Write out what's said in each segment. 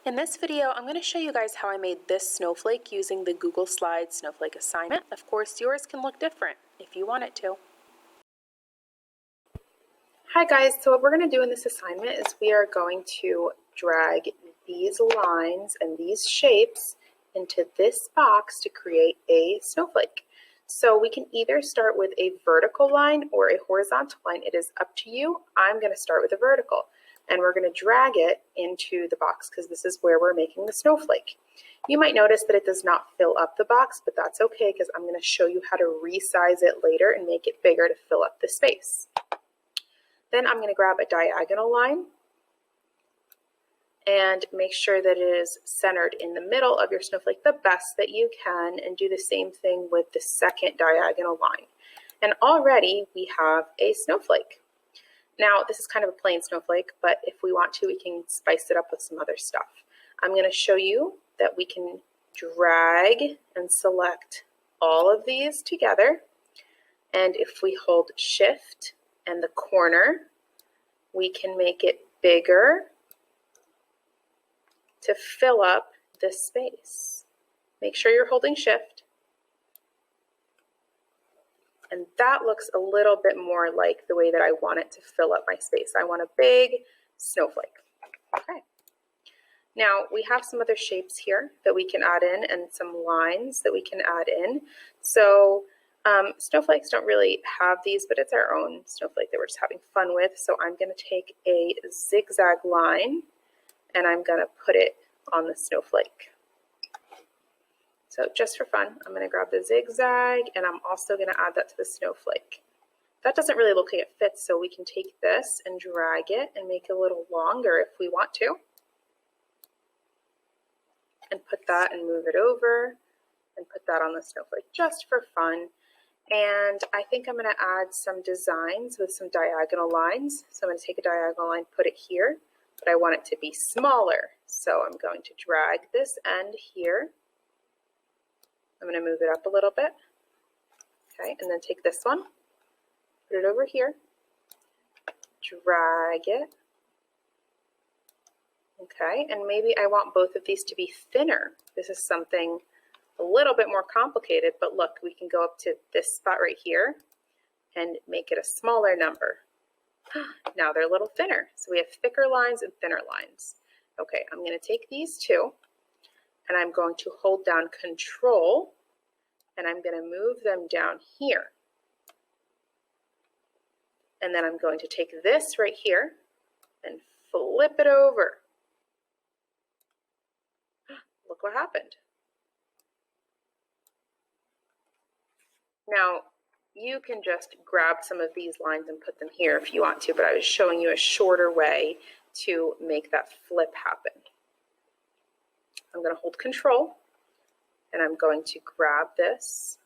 In this video, I'm going to show you guys how I made this snowflake using the Google Slides snowflake assignment. Of course, yours can look different if you want it to. Hi guys, so what we're going to do in this assignment is we are going to drag these lines and these shapes into this box to create a snowflake. So we can either start with a vertical line or a horizontal line. It is up to you. I'm going to start with a vertical. And we're going to drag it into the box because this is where we're making the snowflake. You might notice that it does not fill up the box, but that's okay because I'm going to show you how to resize it later and make it bigger to fill up the space. Then I'm going to grab a diagonal line and make sure that it is centered in the middle of your snowflake the best that you can, and do the same thing with the second diagonal line. And already we have a snowflake. Now, this is kind of a plain snowflake, but if we want to, we can spice it up with some other stuff. I'm going to show you that we can drag and select all of these together. And if we hold Shift and the corner, we can make it bigger to fill up this space. Make sure you're holding Shift. And that looks a little bit more like the way that I want it to fill up my space. I want a big snowflake. Okay. Now we have some other shapes here that we can add in and some lines that we can add in. So snowflakes don't really have these, but it's our own snowflake that we're just having fun with. So I'm going to take a zigzag line and I'm going to put it on the snowflake. So just for fun, I'm going to grab the zigzag and I'm also going to add that to the snowflake. That doesn't really look like it fits, so we can take this and drag it and make it a little longer if we want to. And put that and move it over and put that on the snowflake just for fun. And I think I'm going to add some designs with some diagonal lines. So I'm going to take a diagonal line, put it here, but I want it to be smaller. So I'm going to drag this end here. I'm going to move it up a little bit, okay, and then take this one, put it over here, drag it, okay, and maybe I want both of these to be thinner. This is something a little bit more complicated, but look, we can go up to this spot right here and make it a smaller number. Now they're a little thinner, so we have thicker lines and thinner lines. Okay, I'm going to take these two, and I'm going to hold down Control, and I'm going to move them down here. And then I'm going to take this right here and flip it over. Look what happened. Now, you can just grab some of these lines and put them here if you want to, but I was showing you a shorter way to make that flip happen. I'm going to hold Control, and I'm going to grab this.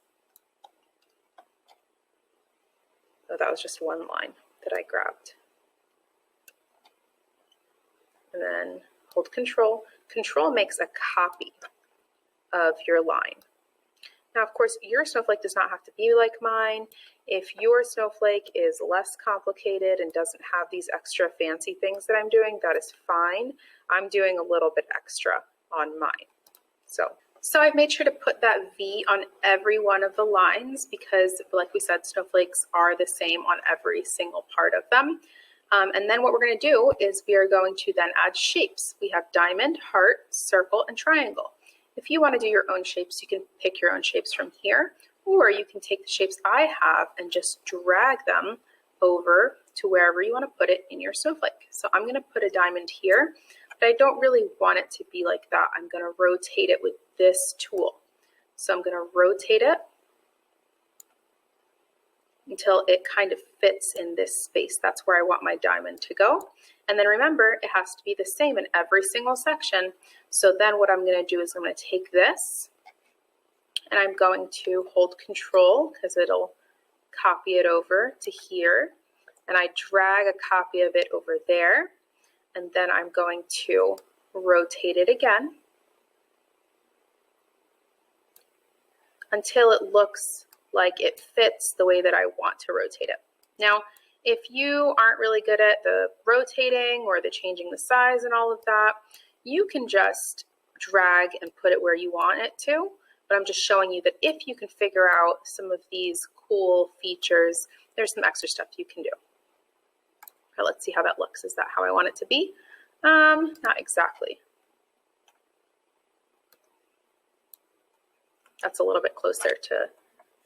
Oh, that was just one line that I grabbed. And then hold Control. Control makes a copy of your line. Now, of course, your snowflake does not have to be like mine. If your snowflake is less complicated and doesn't have these extra fancy things that I'm doing, that is fine. I'm doing a little bit extra on mine. So I've made sure to put that V on every one of the lines because, like we said, snowflakes are the same on every single part of them. And then what we're going to do is we are going to then add shapes. We have diamond, heart, circle, and triangle. If you want to do your own shapes, you can pick your own shapes from here, or you can take the shapes I have and just drag them over to wherever you want to put it in your snowflake. So I'm going to put a diamond here. But I don't really want it to be like that. I'm going to rotate it with this tool. So I'm going to rotate it until it kind of fits in this space. That's where I want my diamond to go. And then remember, it has to be the same in every single section. So then what I'm going to do is I'm going to take this and I'm going to hold Control because it'll copy it over to here. And I drag a copy of it over there. And then I'm going to rotate it again until it looks like it fits the way that I want to rotate it. Now, if you aren't really good at the rotating or the changing the size and all of that, You can just drag and put it where you want it to, but I'm just showing you that if you can figure out some of these cool features, there's some extra stuff you can do. Okay, let's see how that looks. Is that how I want it to be? Not exactly. That's a little bit closer to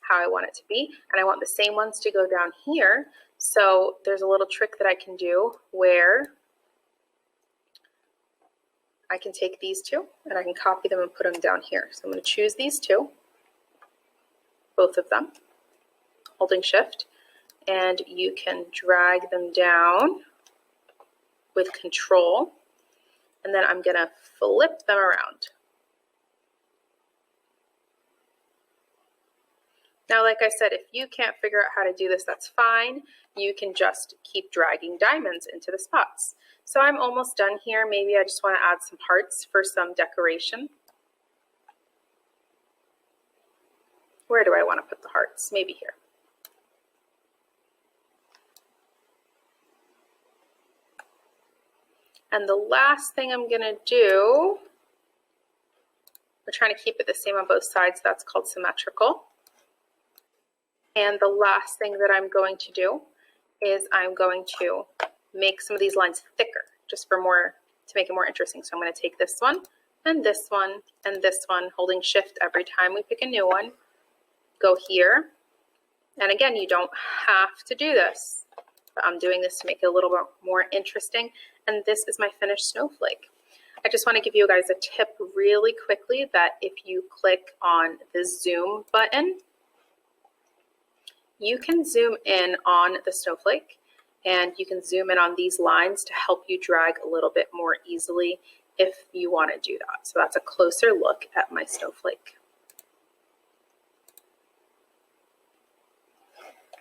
how I want it to be. And I want the same ones to go down here. So there's a little trick that I can do where I can take these two and I can copy them and put them down here. So I'm going to choose these two, both of them, holding shift, and you can drag them down with control, and then I'm going to flip them around. Now, like I said, if you can't figure out how to do this, that's fine. You can just keep dragging diamonds into the spots. So I'm almost done here. Maybe I just want to add some hearts for some decoration. Where do I want to put the hearts? Maybe here. And the last thing I'm going to do, we're trying to keep it the same on both sides. That's called symmetrical. And the last thing that I'm going to do is I'm going to make some of these lines thicker, just for more, to make it more interesting. So I'm going to take this one, and this one, and this one, holding shift every time we pick a new one. Go here. And again, you don't have to do this, but I'm doing this to make it a little bit more interesting. And this is my finished snowflake. I just want to give you guys a tip really quickly that if you click on the zoom button, you can zoom in on the snowflake, and you can zoom in on these lines to help you drag a little bit more easily if you want to do that. So that's a closer look at my snowflake.